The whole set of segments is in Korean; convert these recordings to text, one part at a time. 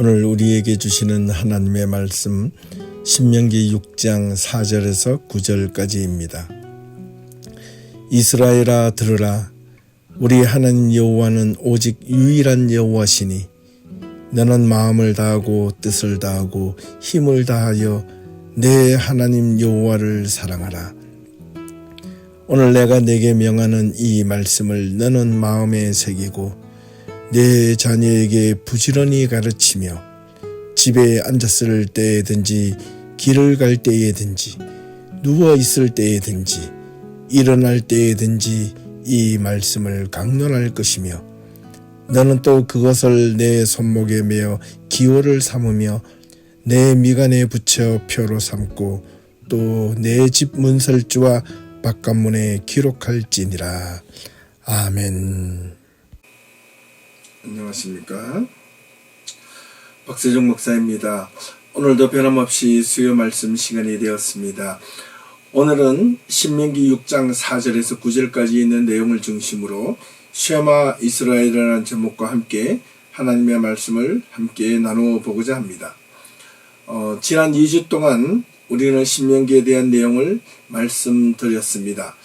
오늘 우리에게 주시는 하나님의 말씀 신명기 6장 4절에서 9절까지입니다. 이스라엘아 들으라. 우리 하나님 여호와는 오직 유일한 여호와시니 너는 마음을 다하고 뜻을 다하고 힘을 다하여 내 하나님 여호와를 사랑하라. 오늘 내가 네게 명하는 이 말씀을 너는 마음에 새기고 내 자녀에게 부지런히 가르치며 집에 앉았을 때든지 길을 갈 때에든지 누워 있을 때에든지 일어날 때에든지 이 말씀을 강론할 것이며 너는 또 그것을 내 손목에 매어 기호를 삼으며 내 미간에 붙여 표로 삼고 또 내 집 문설주와 바깥문에 기록할지니라. 아멘. 안녕하십니까? 박세종 목사입니다. 오늘도 변함없이 수요 말씀 시간이 되었습니다. 오늘은 신명기 6장 4절에서 9절까지 있는 내용을 중심으로 쉐마 이스라엘이라는 제목과 함께 하나님의 말씀을 함께 나누어 보고자 합니다. 지난 2주 동안 우리는 신명기에 대한 내용을 말씀드렸습니다.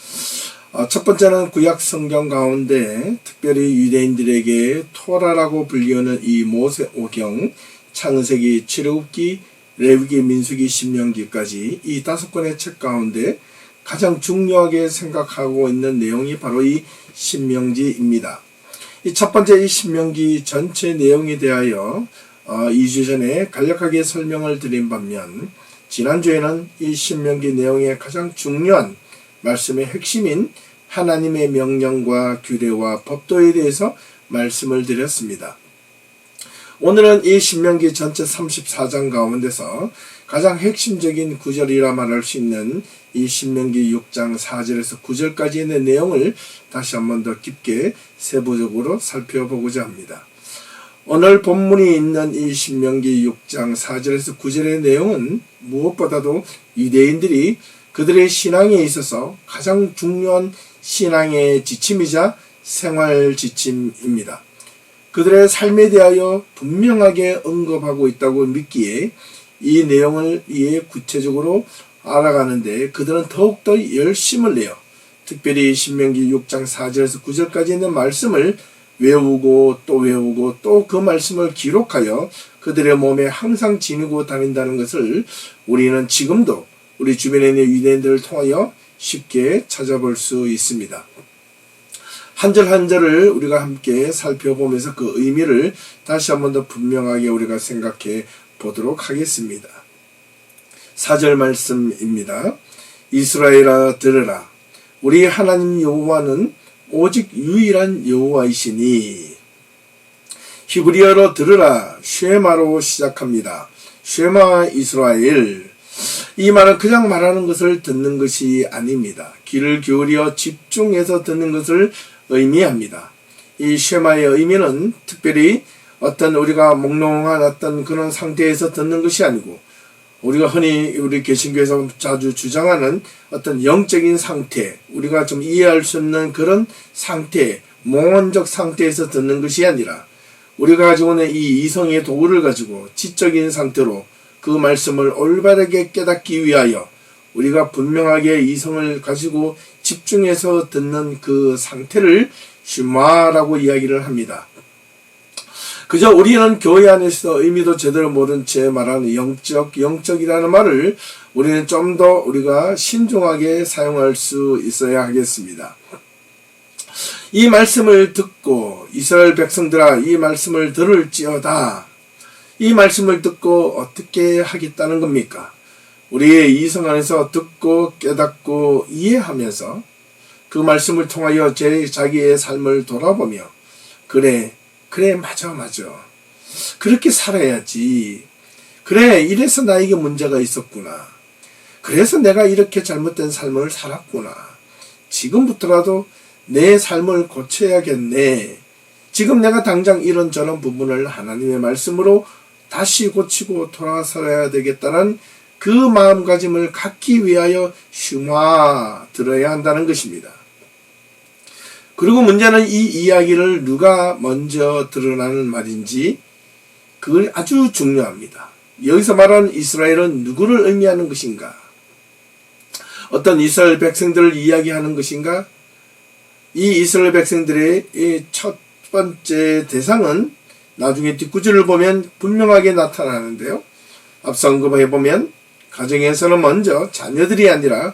첫 번째는 구약 성경 가운데 특별히 유대인들에게 토라라고 불리우는 이 모세오경, 창세기, 출애굽기, 레위기, 민수기, 신명기까지 이 5권의 책 가운데 가장 중요하게 생각하고 있는 내용이 바로 이 신명기입니다. 이 첫 번째 이 신명기 전체 내용에 대하여 2주 전에 간략하게 설명을 드린 반면 지난주에는 이 신명기 내용의 가장 중요한 말씀의 핵심인 하나님의 명령과 규례와 법도에 대해서 말씀을 드렸습니다. 오늘은 이 신명기 전체 34장 가운데서 가장 핵심적인 구절이라 말할 수 있는 이 신명기 6장 4절에서 9절까지 있는 내용을 다시 한번 더 깊게 세부적으로 살펴보고자 합니다. 오늘 본문이 있는 이 신명기 6장 4절에서 9절의 내용은 무엇보다도 유대인들이 그들의 신앙에 있어서 가장 중요한 신앙의 지침이자 생활 지침입니다. 그들의 삶에 대하여 분명하게 언급하고 있다고 믿기에 이 내용을 이해 구체적으로 알아가는데 그들은 더욱더 열심을 내어 특별히 신명기 6장 4절에서 9절까지 있는 말씀을 외우고 또 그 말씀을 기록하여 그들의 몸에 항상 지니고 다닌다는 것을 우리는 지금도 우리 주변에 있는 유대인들을 통하여 쉽게 찾아볼 수 있습니다. 한 절 한 절을 우리가 함께 살펴보면서 그 의미를 다시 한 번 더 분명하게 우리가 생각해 보도록 하겠습니다. 4절 말씀입니다. 이스라엘아 들으라. 우리 하나님 여호와는 오직 유일한 여호와이시니. 히브리어로 들으라 쉐마로 시작합니다. 쉐마 이스라엘. 이 말은 그냥 말하는 것을 듣는 것이 아닙니다. 귀를 기울여 집중해서 듣는 것을 의미합니다. 이 쉐마의 의미는 특별히 어떤 우리가 몽롱한 어떤 그런 상태에서 듣는 것이 아니고 우리가 흔히 우리 개신교에서 자주 주장하는 어떤 영적인 상태, 우리가 좀 이해할 수 없는 그런 상태, 몽원적 상태에서 듣는 것이 아니라 우리가 가지고 있는 이 이성의 도구를 가지고 지적인 상태로 그 말씀을 올바르게 깨닫기 위하여 우리가 분명하게 이성을 가지고 집중해서 듣는 그 상태를 슈마라고 이야기를 합니다. 그저 우리는 교회 안에서 의미도 제대로 모른 채 말하는 영적이라는 말을 우리는 좀 더 우리가 신중하게 사용할 수 있어야 하겠습니다. 이 말씀을 듣고 이스라엘 백성들아 이 말씀을 들을지어다. 이 말씀을 듣고 어떻게 하겠다는 겁니까? 우리의 이성 안에서 듣고 깨닫고 이해하면서 그 말씀을 통하여 자기의 삶을 돌아보며 그래 맞아 그렇게 살아야지. 그래 이래서 나에게 문제가 있었구나. 그래서 내가 이렇게 잘못된 삶을 살았구나. 지금부터라도 내 삶을 고쳐야겠네. 지금 내가 당장 이런저런 부분을 하나님의 말씀으로 다시 고치고 돌아서야 되겠다는 그 마음가짐을 갖기 위하여 슈마 들어야 한다는 것입니다. 그리고 문제는 이 이야기를 누가 먼저 드러나는 말인지 그걸 아주 중요합니다. 여기서 말하는 이스라엘은 누구를 의미하는 것인가? 어떤 이스라엘 백성들을 이야기하는 것인가? 이 이스라엘 백성들의 이 첫 번째 대상은 나중에 뒷구절을 보면 분명하게 나타나는데요. 앞서 언급해보면 가정에서는 먼저 자녀들이 아니라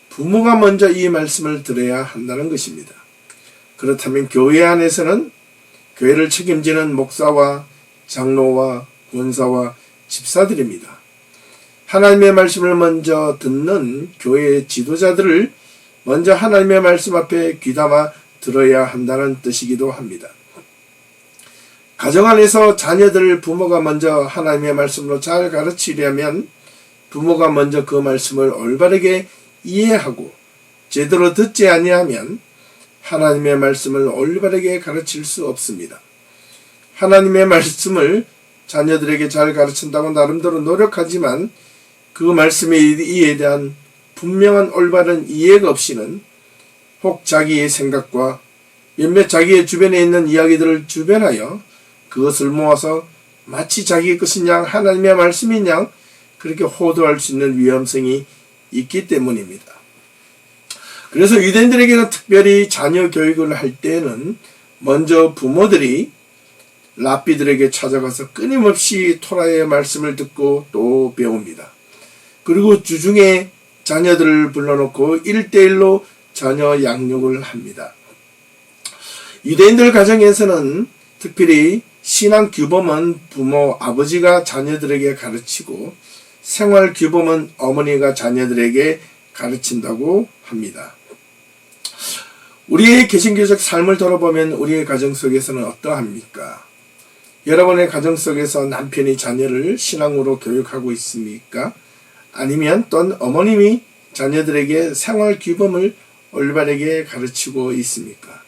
부모가 먼저 이 말씀을 들어야 한다는 것입니다. 그렇다면 교회 안에서는 교회를 책임지는 목사와 장로와 권사와 집사들입니다. 하나님의 말씀을 먼저 듣는 교회의 지도자들을 먼저 하나님의 말씀 앞에 귀담아 들어야 한다는 뜻이기도 합니다. 가정 안에서 자녀들을 부모가 먼저 하나님의 말씀으로 잘 가르치려면 부모가 먼저 그 말씀을 올바르게 이해하고 제대로 듣지 아니하면 하나님의 말씀을 올바르게 가르칠 수 없습니다. 하나님의 말씀을 자녀들에게 잘 가르친다고 나름대로 노력하지만 그 말씀의 이해에 대한 분명한 올바른 이해가 없이는 혹 자기의 생각과 몇몇 자기의 주변에 있는 이야기들을 주변하여 그것을 모아서 마치 자기 것인 양 하나님의 말씀인 양 그렇게 호도할 수 있는 위험성이 있기 때문입니다. 그래서 유대인들에게는 특별히 자녀 교육을 할 때는 먼저 부모들이 랍비들에게 찾아가서 끊임없이 토라의 말씀을 듣고 또 배웁니다. 그리고 주중에 자녀들을 불러놓고 1대1로 자녀 양육을 합니다. 유대인들 가정에서는 특별히 신앙 규범은 부모, 아버지가 자녀들에게 가르치고 생활 규범은 어머니가 자녀들에게 가르친다고 합니다. 우리의 개신교적 삶을 돌아보면 우리의 가정 속에서는 어떠합니까? 여러분의 가정 속에서 남편이 자녀를 신앙으로 교육하고 있습니까? 아니면 또 어머님이 자녀들에게 생활 규범을 올바르게 가르치고 있습니까?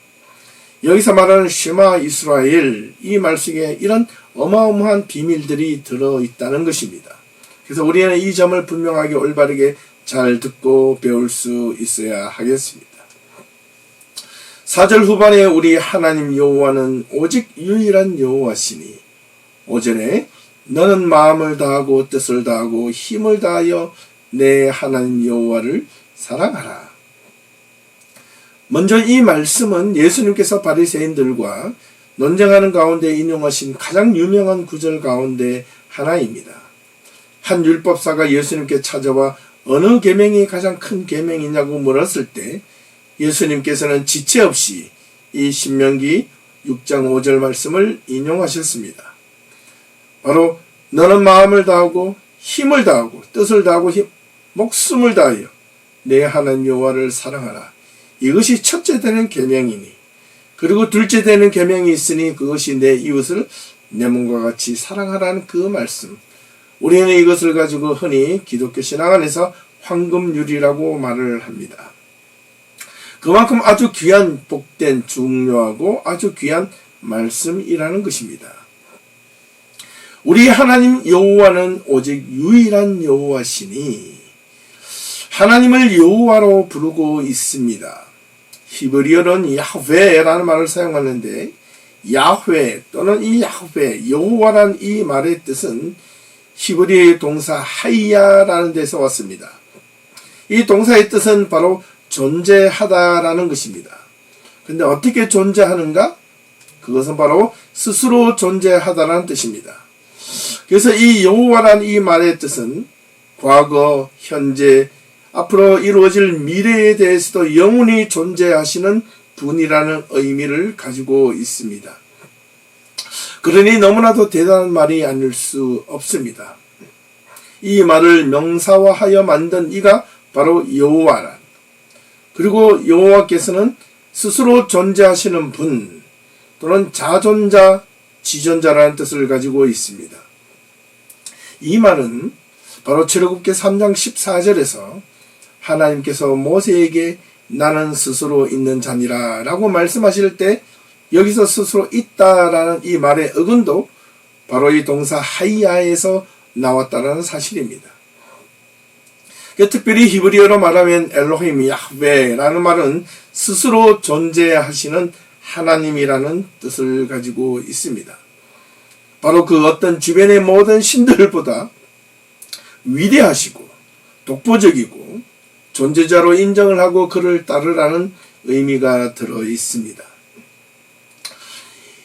여기서 말하는 쉐마 이스라엘 이 말씀에 이런 어마어마한 비밀들이 들어있다는 것입니다. 그래서 우리는 이 점을 분명하게 올바르게 잘 듣고 배울 수 있어야 하겠습니다. 4절 후반에 우리 하나님 여호와는 오직 유일한 여호와시니 오전에 너는 마음을 다하고 뜻을 다하고 힘을 다하여 내 하나님 여호와를 사랑하라. 먼저 이 말씀은 예수님께서 바리새인들과 논쟁하는 가운데 인용하신 가장 유명한 구절 가운데 하나입니다. 한 율법사가 예수님께 찾아와 어느 계명이 가장 큰 계명이냐고 물었을 때 예수님께서는 지체 없이 이 신명기 6장 5절 말씀을 인용하셨습니다. 바로 너는 마음을 다하고 힘을 다하고 뜻을 다하고 목숨을 다하여 내 하나님 여호와를 사랑하라. 이것이 첫째 되는 계명이니 그리고 둘째 되는 계명이 있으니 그것이 내 이웃을 내 몸과 같이 사랑하라는 그 말씀. 우리는 이것을 가지고 흔히 기독교 신앙 안에서 황금률이라고 말을 합니다. 그만큼 아주 귀한 복된 중요하고 아주 귀한 말씀이라는 것입니다. 우리 하나님 여호와는 오직 유일한 여호와시니 하나님을 여호와로 부르고 있습니다. 히브리어는 야훼라는 말을 사용하는데 야훼 또는 이 야훼 여호와란 이 말의 뜻은 히브리어의 동사 하이야라는 데서 왔습니다. 이 동사의 뜻은 바로 존재하다라는 것입니다. 근데 어떻게 존재하는가? 그것은 바로 스스로 존재하다라는 뜻입니다. 그래서 이 여호와란 이 말의 뜻은 과거, 현재, 앞으로 이루어질 미래에 대해서도 영원히 존재하시는 분이라는 의미를 가지고 있습니다. 그러니 너무나도 대단한 말이 아닐 수 없습니다. 이 말을 명사화하여 만든 이가 바로 여호와란. 그리고 여호와께서는 스스로 존재하시는 분 또는 자존자, 지존자라는 뜻을 가지고 있습니다. 이 말은 바로 출애굽기 3장 14절에서 하나님께서 모세에게 나는 스스로 있는 자니라 라고 말씀하실 때 여기서 스스로 있다라는 이 말의 어근도 바로 이 동사 하이야에서 나왔다는 사실입니다. 특별히 히브리어로 말하면 엘로힘 야훼라는 말은 스스로 존재하시는 하나님이라는 뜻을 가지고 있습니다. 바로 그 어떤 주변의 모든 신들보다 위대하시고 독보적이고 존재자로 인정을 하고 그를 따르라는 의미가 들어 있습니다.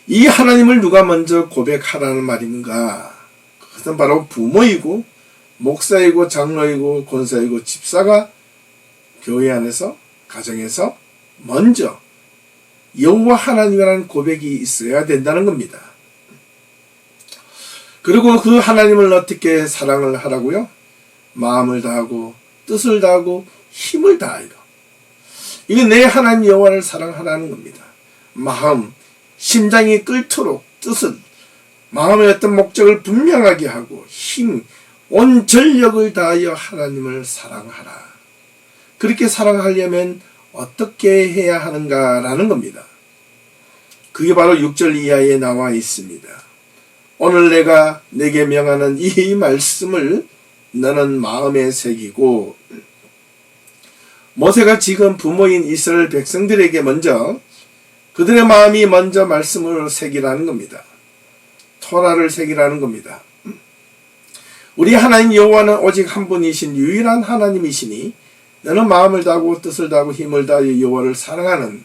이 하나님을 누가 먼저 고백하라는 말인가? 그것은 바로 부모이고 목사이고 장로이고 권사이고 집사가 교회 안에서 가정에서 먼저 여호와 하나님이라는 고백이 있어야 된다는 겁니다. 그리고 그 하나님을 어떻게 사랑을 하라고요? 마음을 다하고 뜻을 다하고 힘을 다하여. 이게 내 하나님 여호와를 사랑하라는 겁니다. 마음, 심장이 끓도록 뜻은 마음의 어떤 목적을 분명하게 하고 힘, 온 전력을 다하여 하나님을 사랑하라. 그렇게 사랑하려면 어떻게 해야 하는가라는 겁니다. 그게 바로 6절 이하에 나와 있습니다. 오늘 내가 내게 명하는 이 말씀을 너는 마음에 새기고, 모세가 지금 부모인 이스라엘 백성들에게 먼저 그들의 마음이 먼저 말씀을 새기라는 겁니다. 토라를 새기라는 겁니다. 우리 하나님 여호와는 오직 한 분이신 유일한 하나님이시니 너는 마음을 다하고 뜻을 다하고 힘을 다하여 여호와를 사랑하는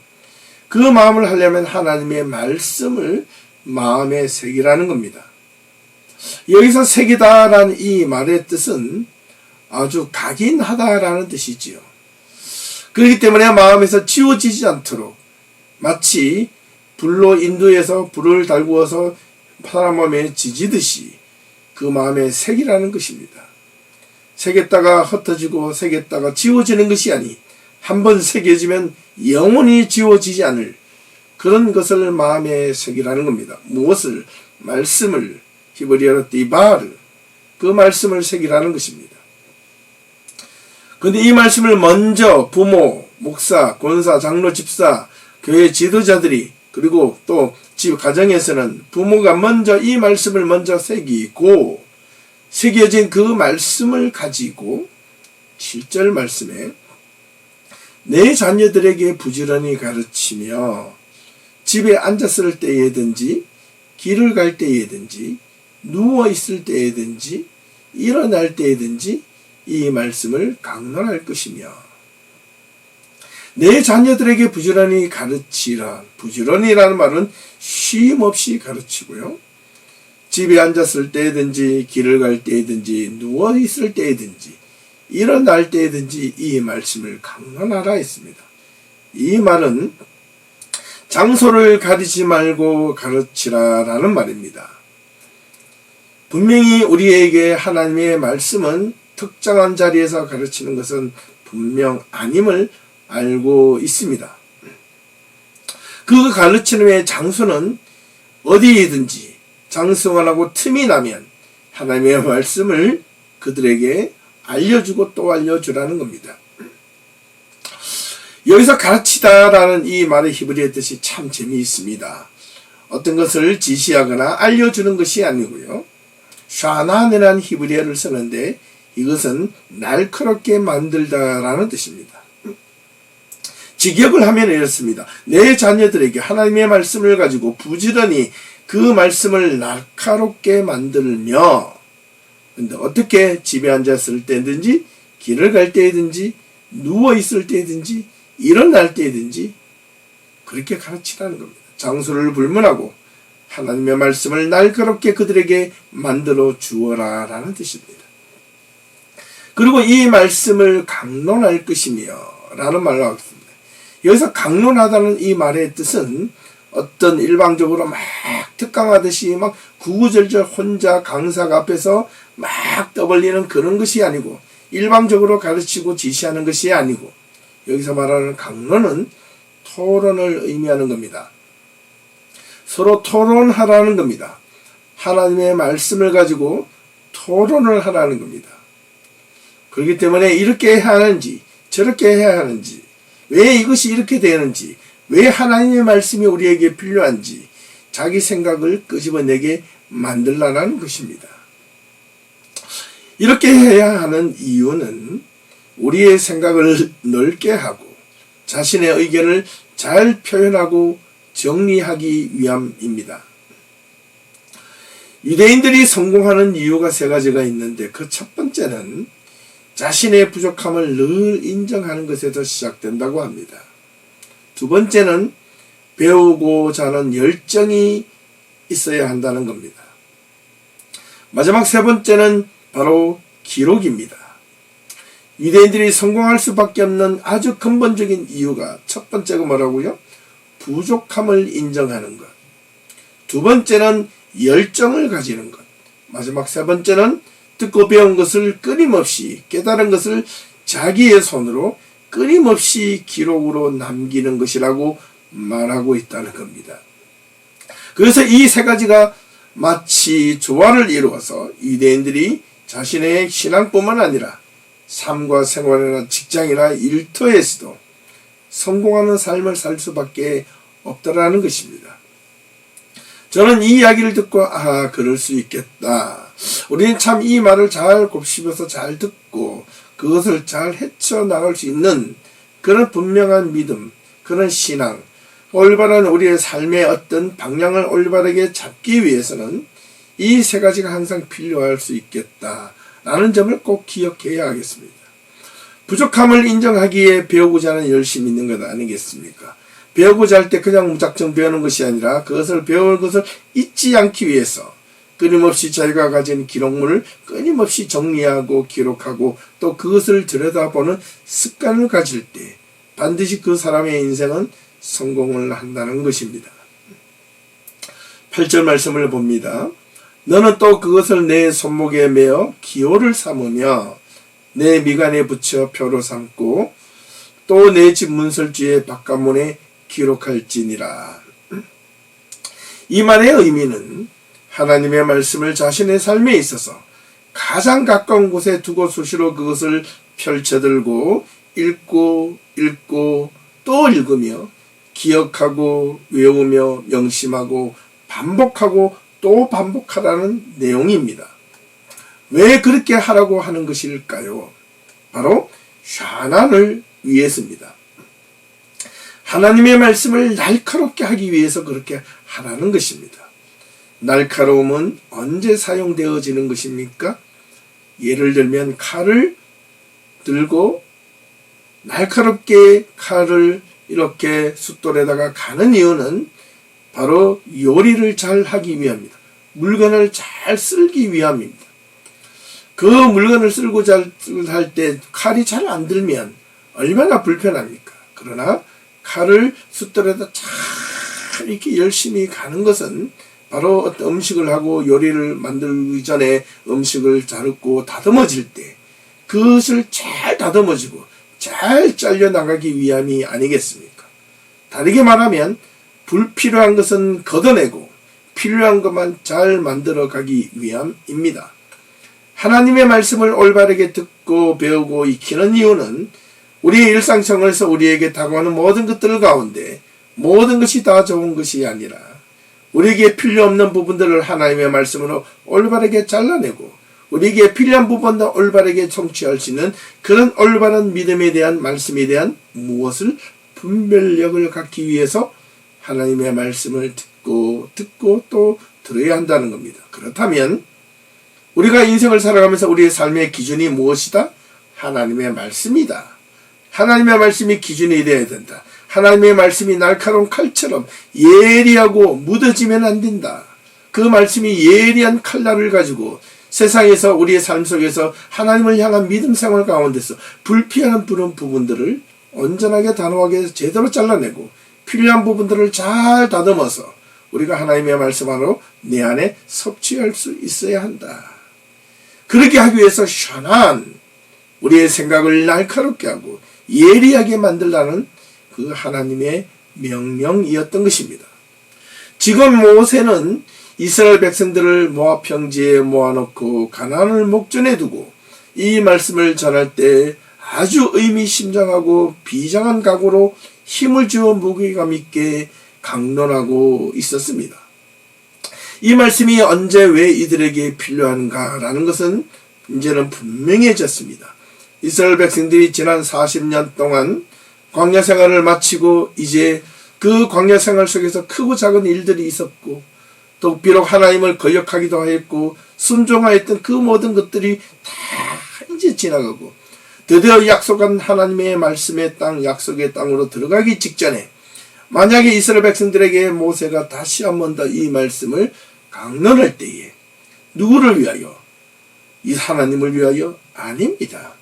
그 마음을 하려면 하나님의 말씀을 마음에 새기라는 겁니다. 여기서 새기다라는 이 말의 뜻은 아주 각인하다라는 뜻이지요. 그렇기 때문에 마음에서 지워지지 않도록 마치 불로 인도해서 불을 달구어서 사람 마음에 지지듯이 그 마음에 새기라는 것입니다. 새겼다가 흩어지고 새겼다가 지워지는 것이 아니 한번 새겨지면 영원히 지워지지 않을 그런 것을 마음에 새기라는 겁니다. 무엇을? 말씀을, 히브리어로 디바르, 그 말씀을 새기라는 것입니다. 그런데 이 말씀을 먼저 부모, 목사, 권사, 장로, 집사, 교회 지도자들이 그리고 또 집 가정에서는 부모가 먼저 이 말씀을 먼저 새기고 새겨진 그 말씀을 가지고 7절 말씀에 내 자녀들에게 부지런히 가르치며 집에 앉았을 때에든지 길을 갈 때에든지 누워 있을 때에든지 일어날 때에든지 이 말씀을 강론할 것이며 내 자녀들에게 부지런히 가르치라. 부지런히라는 말은 쉼 없이 가르치고요. 집에 앉았을 때든지 길을 갈 때든지 누워 있을 때든지 일어날 때든지 이 말씀을 강론하라 했습니다. 이 말은 장소를 가리지 말고 가르치라라는 말입니다. 분명히 우리에게 하나님의 말씀은 특정한 자리에서 가르치는 것은 분명 아님을 알고 있습니다. 그 가르치는 장소는 어디이든지 장소만하고 틈이 나면 하나님의 말씀을 그들에게 알려주고 또 알려주라는 겁니다. 여기서 가르치다라는 이 말의 히브리어 뜻이 참 재미있습니다. 어떤 것을 지시하거나 알려주는 것이 아니고요. 샤나네라는 히브리어를 쓰는데 이것은 날카롭게 만들다라는 뜻입니다. 직역을 하면 이렇습니다. 내 자녀들에게 하나님의 말씀을 가지고 부지런히 그 말씀을 날카롭게 만들며, 근데 어떻게 집에 앉았을 때든지 길을 갈 때든지 누워 있을 때든지 일어날 때든지 그렇게 가르치라는 겁니다. 장소를 불문하고 하나님의 말씀을 날카롭게 그들에게 만들어 주어라라는 뜻입니다. 그리고 이 말씀을 강론할 것이며 라는 말로 하겠습니다. 여기서 강론하다는 이 말의 뜻은 어떤 일방적으로 막 특강하듯이 막 구구절절 혼자 강사가 앞에서 막 떠벌리는 그런 것이 아니고 일방적으로 가르치고 지시하는 것이 아니고 여기서 말하는 강론은 토론을 의미하는 겁니다. 서로 토론하라는 겁니다. 하나님의 말씀을 가지고 토론을 하라는 겁니다. 그렇기 때문에 이렇게 해야 하는지 저렇게 해야 하는지 왜 이것이 이렇게 되는지 왜 하나님의 말씀이 우리에게 필요한지 자기 생각을 끄집어내게 만들라는 것입니다. 이렇게 해야 하는 이유는 우리의 생각을 넓게 하고 자신의 의견을 잘 표현하고 정리하기 위함입니다. 유대인들이 성공하는 이유가 세 가지가 있는데 그 첫 번째는 자신의 부족함을 늘 인정하는 것에서 시작된다고 합니다. 두 번째는 배우고자 하는 열정이 있어야 한다는 겁니다. 마지막 세 번째는 바로 기록입니다. 유대인들이 성공할 수밖에 없는 아주 근본적인 이유가 첫 번째가 뭐라고요? 부족함을 인정하는 것. 두 번째는 열정을 가지는 것. 마지막 세 번째는 듣고 배운 것을 끊임없이 깨달은 것을 자기의 손으로 끊임없이 기록으로 남기는 것이라고 말하고 있다는 겁니다. 그래서 이 세 가지가 마치 조화를 이루어서 유대인들이 자신의 신앙뿐만 아니라 삶과 생활이나 직장이나 일터에서도 성공하는 삶을 살 수밖에 없다라는 것입니다. 저는 이 이야기를 듣고 그럴 수 있겠다. 우리는 참 이 말을 잘 곱씹어서 잘 듣고 그것을 잘 헤쳐나갈 수 있는 그런 분명한 믿음, 그런 신앙, 올바른 우리의 삶의 어떤 방향을 올바르게 잡기 위해서는 이 세 가지가 항상 필요할 수 있겠다라는 점을 꼭 기억해야 하겠습니다. 부족함을 인정하기에 배우고자 하는 열심이 있는 것 아니겠습니까? 배우고자 할 때 그냥 무작정 배우는 것이 아니라 그것을 배울 것을 잊지 않기 위해서 끊임없이 자기가 가진 기록물을 끊임없이 정리하고 기록하고 또 그것을 들여다보는 습관을 가질 때 반드시 그 사람의 인생은 성공을 한다는 것입니다. 8절 말씀을 봅니다. 너는 또 그것을 내 손목에 매어 기호를 삼으며 내 미간에 붙여 표로 삼고 또 내 집 문설주의 바깥문에 기록할지니라. 이 말의 의미는 하나님의 말씀을 자신의 삶에 있어서 가장 가까운 곳에 두고 수시로 그것을 펼쳐들고 읽고 또 읽으며 기억하고 외우며 명심하고 반복하고 또 반복하라는 내용입니다. 왜 그렇게 하라고 하는 것일까요? 바로 샤난을 위해서입니다. 하나님의 말씀을 날카롭게 하기 위해서 그렇게 하라는 것입니다. 날카로움은 언제 사용되어지는 것입니까? 예를 들면 칼을 들고 날카롭게 칼을 이렇게 숫돌에다가 가는 이유는 바로 요리를 잘 하기 위함입니다. 물건을 잘 쓸기 위함입니다. 그 물건을 쓸고자 할 때 칼이 잘 안 들면 얼마나 불편합니까? 그러나 칼을 숫돌에다 잘 이렇게 열심히 가는 것은 바로 어떤 음식을 하고 요리를 만들기 전에 음식을 자르고 다듬어질 때 그것을 잘 다듬어지고 잘 잘려나가기 위함이 아니겠습니까? 다르게 말하면 불필요한 것은 걷어내고 필요한 것만 잘 만들어가기 위함입니다. 하나님의 말씀을 올바르게 듣고 배우고 익히는 이유는 우리의 일상생활에서 우리에게 다가오는 모든 것들 가운데 모든 것이 다 좋은 것이 아니라 우리에게 필요 없는 부분들을 하나님의 말씀으로 올바르게 잘라내고 우리에게 필요한 부분도 올바르게 성취할 수 있는 그런 올바른 믿음에 대한 말씀에 대한 무엇을 분별력을 갖기 위해서 하나님의 말씀을 듣고 또 들어야 한다는 겁니다. 그렇다면 우리가 인생을 살아가면서 우리의 삶의 기준이 무엇이다? 하나님의 말씀이다. 하나님의 말씀이 기준이 되어야 된다. 하나님의 말씀이 날카로운 칼처럼 예리하고 묻어지면 안 된다. 그 말씀이 예리한 칼날을 가지고 세상에서 우리의 삶 속에서 하나님을 향한 믿음 생활 가운데서 불필요한 부분들을 온전하게 단호하게 제대로 잘라내고 필요한 부분들을 잘 다듬어서 우리가 하나님의 말씀 안으로 내 안에 섭취할 수 있어야 한다. 그렇게 하기 위해서 샤난 우리의 생각을 날카롭게 하고 예리하게 만들라는 그 하나님의 명령이었던 것입니다. 지금 모세는 이스라엘 백성들을 모압 평지에 모아놓고 가나안을 목전에 두고 이 말씀을 전할 때 아주 의미심장하고 비장한 각오로 힘을 주어 무게감 있게 강론하고 있었습니다. 이 말씀이 언제 왜 이들에게 필요한가라는 것은 이제는 분명해졌습니다. 이스라엘 백성들이 지난 40년 동안 광야 생활을 마치고 이제 그 광야 생활 속에서 크고 작은 일들이 있었고 또 비록 하나님을 거역하기도 하였고 순종하였던 그 모든 것들이 다 이제 지나가고 드디어 약속한 하나님의 말씀의 땅, 약속의 땅으로 들어가기 직전에 만약에 이스라엘 백성들에게 모세가 다시 한 번 더 이 말씀을 강론할 때에 누구를 위하여? 이 하나님을 위하여? 아닙니다.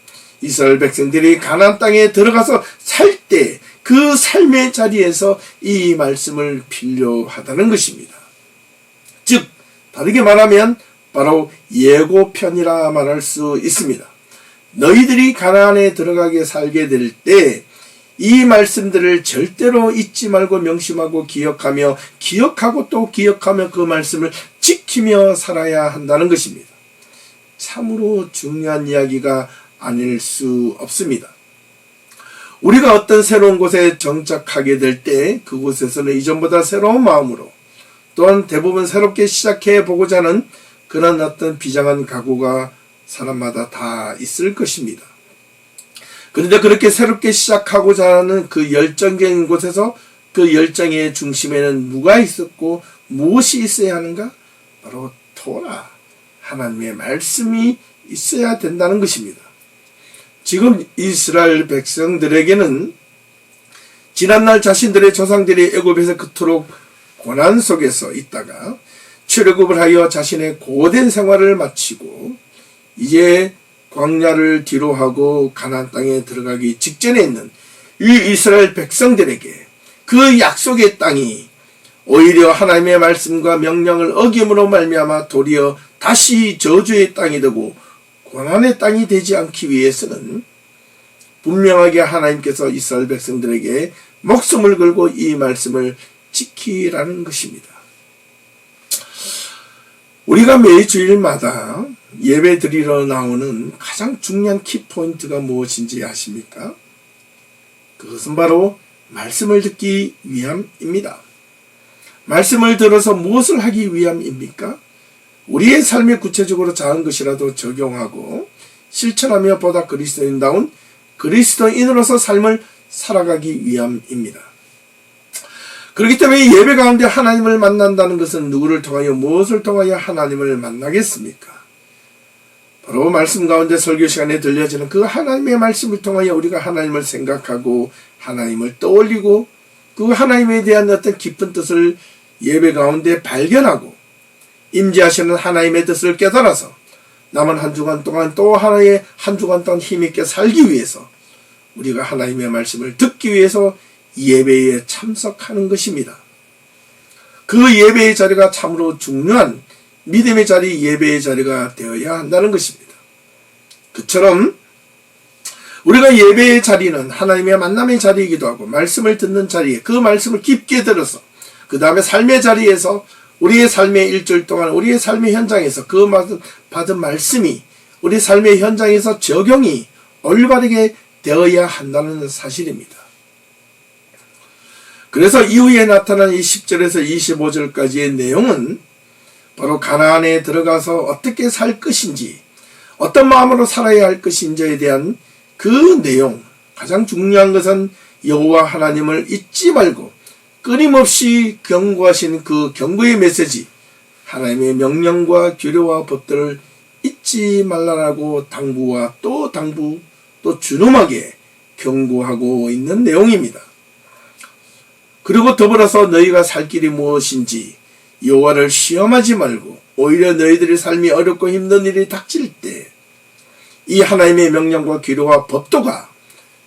이스라엘 백성들이 가나안 땅에 들어가서 살 때 그 삶의 자리에서 이 말씀을 필요하다는 것입니다. 즉 다르게 말하면 바로 예고편이라 말할 수 있습니다. 너희들이 가나안에 들어가게 살게 될 때 이 말씀들을 절대로 잊지 말고 명심하고 기억하고 또 기억하며 그 말씀을 지키며 살아야 한다는 것입니다. 참으로 중요한 이야기가 아닐 수 없습니다. 우리가 어떤 새로운 곳에 정착하게 될 때 그곳에서는 이전보다 새로운 마음으로 또한 대부분 새롭게 시작해 보고자 하는 그런 어떤 비장한 각오가 사람마다 다 있을 것입니다. 그런데 그렇게 새롭게 시작하고자 하는 그 열정적인 곳에서 그 열정의 중심에는 누가 있었고 무엇이 있어야 하는가? 바로 토라, 하나님의 말씀이 있어야 된다는 것입니다. 지금 이스라엘 백성들에게는 지난날 자신들의 조상들이 애굽에서 그토록 고난 속에서 있다가 출애굽을 하여 자신의 고된 생활을 마치고 이제 광야를 뒤로하고 가나안 땅에 들어가기 직전에 있는 이 이스라엘 백성들에게 그 약속의 땅이 오히려 하나님의 말씀과 명령을 어김으로 말미암아 도리어 다시 저주의 땅이 되고 고난의 땅이 되지 않기 위해서는 분명하게 하나님께서 이스라엘 백성들에게 목숨을 걸고 이 말씀을 지키라는 것입니다. 우리가 매주일마다 예배 드리러 나오는 가장 중요한 키포인트가 무엇인지 아십니까? 그것은 바로 말씀을 듣기 위함입니다. 말씀을 들어서 무엇을 하기 위함입니까? 우리의 삶에 구체적으로 작은 것이라도 적용하고 실천하며 보다 그리스도인다운 그리스도인으로서 삶을 살아가기 위함입니다. 그렇기 때문에 예배 가운데 하나님을 만난다는 것은 누구를 통하여 무엇을 통하여 하나님을 만나겠습니까? 바로 말씀 가운데 설교 시간에 들려지는 그 하나님의 말씀을 통하여 우리가 하나님을 생각하고 하나님을 떠올리고 그 하나님에 대한 어떤 깊은 뜻을 예배 가운데 발견하고 임재하시는 하나님의 뜻을 깨달아서 남은 한 주간 동안 또 하나의 한 주간 동안 힘있게 살기 위해서 우리가 하나님의 말씀을 듣기 위해서 예배에 참석하는 것입니다. 그 예배의 자리가 참으로 중요한 믿음의 자리, 예배의 자리가 되어야 한다는 것입니다. 그처럼 우리가 예배의 자리는 하나님의 만남의 자리이기도 하고 말씀을 듣는 자리에 그 말씀을 깊게 들어서 그 다음에 삶의 자리에서 우리의 삶의 일주일 동안 우리의 삶의 현장에서 그 받은 말씀이 우리 삶의 현장에서 적용이 올바르게 되어야 한다는 사실입니다. 그래서 이후에 나타난 이 10절에서 25절까지의 내용은 바로 가나안에 들어가서 어떻게 살 것인지 어떤 마음으로 살아야 할 것인지에 대한 그 내용, 가장 중요한 것은 여호와 하나님을 잊지 말고 끊임없이 경고하신 그 경고의 메시지, 하나님의 명령과 규례와 법들을 잊지 말라라고 당부와 또 당부, 또 준엄하게 경고하고 있는 내용입니다. 그리고 더불어서 너희가 살 길이 무엇인지 여호와를 시험하지 말고 오히려 너희들의 삶이 어렵고 힘든 일이 닥칠 때 이 하나님의 명령과 규례와 법도가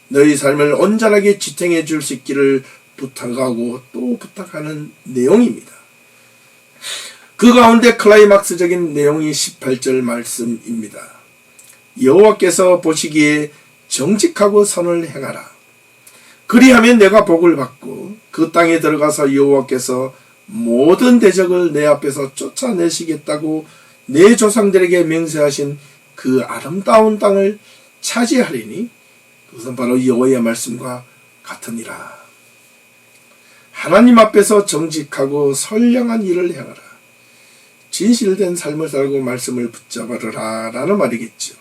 너희 삶을 온전하게 지탱해 줄 수 있기를 부탁하고 또 부탁하는 내용입니다. 그 가운데 클라이막스적인 내용이 18절 말씀입니다. 여호와께서 보시기에 정직하고 선을 행하라. 그리하면 내가 복을 받고 그 땅에 들어가서 여호와께서 모든 대적을 내 앞에서 쫓아내시겠다고 내 조상들에게 맹세하신 그 아름다운 땅을 차지하리니 그것은 바로 여호와의 말씀과 같으니라. 하나님 앞에서 정직하고 선량한 일을 행하라. 진실된 삶을 살고 말씀을 붙잡아라 라는 말이겠죠.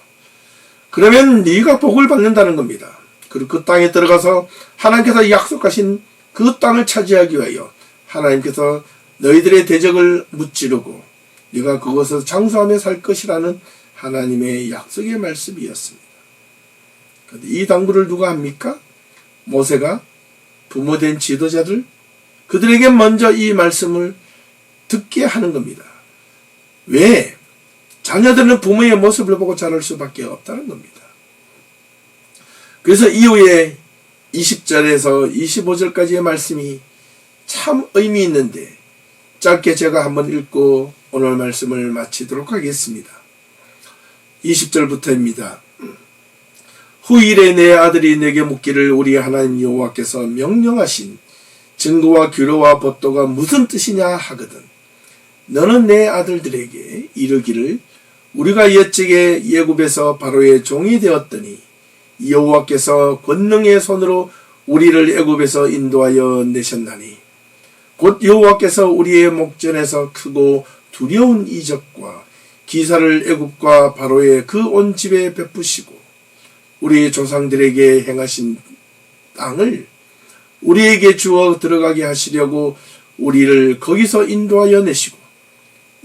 그러면 네가 복을 받는다는 겁니다. 그리고 그 땅에 들어가서 하나님께서 약속하신 그 땅을 차지하기 위하여 하나님께서 너희들의 대적을 무찌르고 네가 그곳에서 장수하며 살 것이라는 하나님의 약속의 말씀이었습니다. 그런데 이 당부를 누가 합니까? 모세가 부모된 지도자들, 그들에게 먼저 이 말씀을 듣게 하는 겁니다. 왜? 자녀들은 부모의 모습을 보고 자랄 수밖에 없다는 겁니다. 그래서 이후에 20절에서 25절까지의 말씀이 참 의미 있는데 짧게 제가 한번 읽고 오늘 말씀을 마치도록 하겠습니다. 20절부터입니다. 후일에 내 아들이 내게 묻기를 우리 하나님 여호와께서 명령하신 증거와 규례와 법도가 무슨 뜻이냐 하거든 너는 내 아들들에게 이르기를 우리가 옛적에 애굽에서 바로의 종이 되었더니 여호와께서 권능의 손으로 우리를 애굽에서 인도하여 내셨나니 곧 여호와께서 우리의 목전에서 크고 두려운 이적과 기사를 애굽과 바로의 그 온 집에 베푸시고 우리 조상들에게 행하신 땅을 우리에게 주어 들어가게 하시려고 우리를 거기서 인도하여 내시고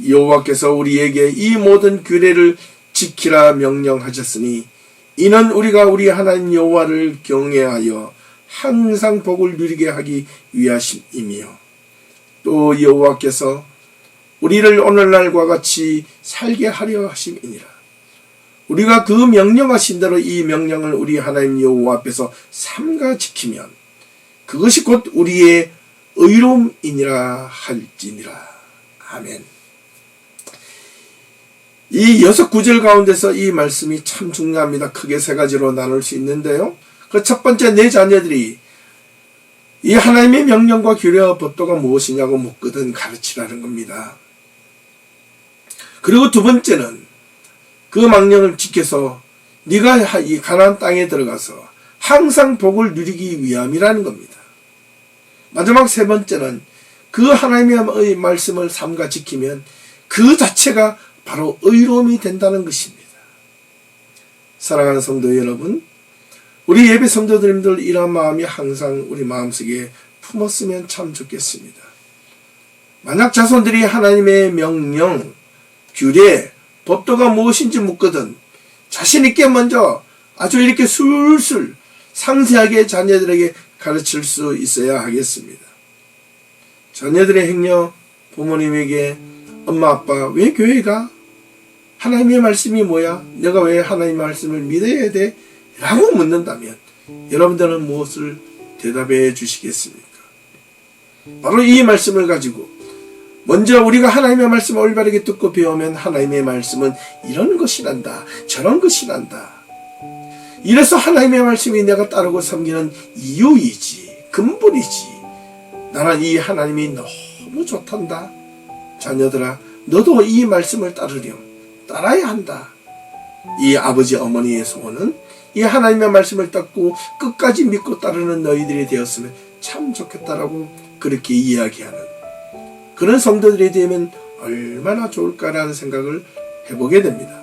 여호와께서 우리에게 이 모든 규례를 지키라 명령하셨으니 이는 우리가 우리 하나님 여호와를 경외하여 항상 복을 누리게 하기 위하심이며 또 여호와께서 우리를 오늘날과 같이 살게 하려 하심이니라. 우리가 그 명령하신 대로 이 명령을 우리 하나님 여호와 앞에서 삼가 지키면 그것이 곧 우리의 의로움이니라 할지니라. 아멘. 이 6구절 가운데서 이 말씀이 참 중요합니다. 크게 세 가지로 나눌 수 있는데요. 그 첫 번째, 내 자녀들이 이 하나님의 명령과 규례와 법도가 무엇이냐고 묻거든 가르치라는 겁니다. 그리고 두 번째는 그 명령을 지켜서 네가 이 가나안 땅에 들어가서 항상 복을 누리기 위함이라는 겁니다. 마지막 세 번째는 그 하나님의 말씀을 삼가 지키면 그 자체가 바로 의로움이 된다는 것입니다. 사랑하는 성도 여러분, 우리 예배 성도님들 이런 마음이 항상 우리 마음속에 품었으면 참 좋겠습니다. 만약 자손들이 하나님의 명령, 규례, 법도가 무엇인지 묻거든 자신 있게 먼저 아주 이렇게 술술 상세하게 자녀들에게 가르칠 수 있어야 하겠습니다. 자녀들의 행여 부모님에게 엄마 아빠 왜 교회 가? 하나님의 말씀이 뭐야? 내가 왜 하나님의 말씀을 믿어야 돼? 라고 묻는다면 여러분들은 무엇을 대답해 주시겠습니까? 바로 이 말씀을 가지고 먼저 우리가 하나님의 말씀을 올바르게 듣고 배우면 하나님의 말씀은 이런 것이란다, 저런 것이란다. 이래서 하나님의 말씀이 내가 따르고 섬기는 이유이지, 근본이지. 나는 이 하나님이 너무 좋단다. 자녀들아, 너도 이 말씀을 따라야 한다. 이 아버지 어머니의 소원은 이 하나님의 말씀을 듣고 끝까지 믿고 따르는 너희들이 되었으면 참 좋겠다라고 그렇게 이야기하는 그런 성도들이 되면 얼마나 좋을까라는 생각을 해보게 됩니다.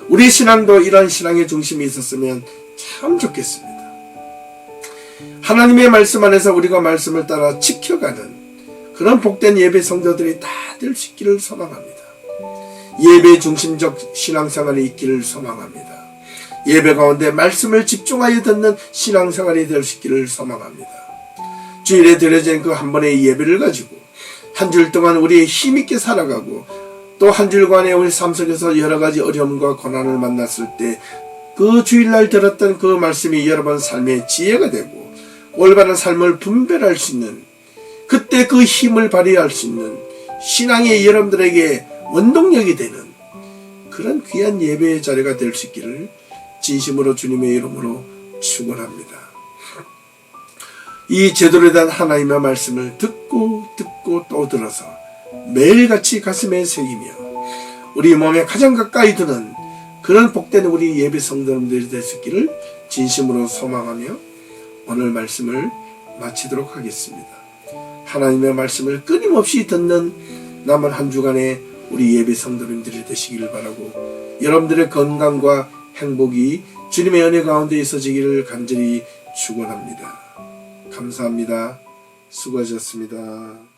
우리 신앙도 이런 신앙의 중심이 있었으면 참 좋겠습니다. 하나님의 말씀 안에서 우리가 말씀을 따라 지켜가는 그런 복된 예배 성도들이 다 될 수 있기를 소망합니다. 예배 중심적 신앙생활이 있기를 소망합니다. 예배 가운데 말씀을 집중하여 듣는 신앙생활이 될 수 있기를 소망합니다. 주일에 드려진 그 한 번의 예배를 가지고 한 주 동안 우리의 힘있게 살아가고 또 한 주간에 우리 삶 속에서 여러 가지 어려움과 고난을 만났을 때 그 주일날 들었던 그 말씀이 여러분 삶의 지혜가 되고 올바른 삶을 분별할 수 있는 그때 그 힘을 발휘할 수 있는 신앙의 여러분들에게 원동력이 되는 그런 귀한 예배의 자리가 될 수 있기를 진심으로 주님의 이름으로 축원합니다. 이 제대로 된 하나님의 말씀을 듣고 또 들어서 매일같이 가슴에 새기며 우리 몸에 가장 가까이 두는 그런 복된 우리 예배 성도님들이 될 수 있기를 진심으로 소망하며 오늘 말씀을 마치도록 하겠습니다. 하나님의 말씀을 끊임없이 듣는 남은 한 주간의 우리 예배 성도님들이 되시기를 바라고 여러분들의 건강과 행복이 주님의 은혜 가운데 있어지기를 간절히 축원합니다. 감사합니다. 수고하셨습니다.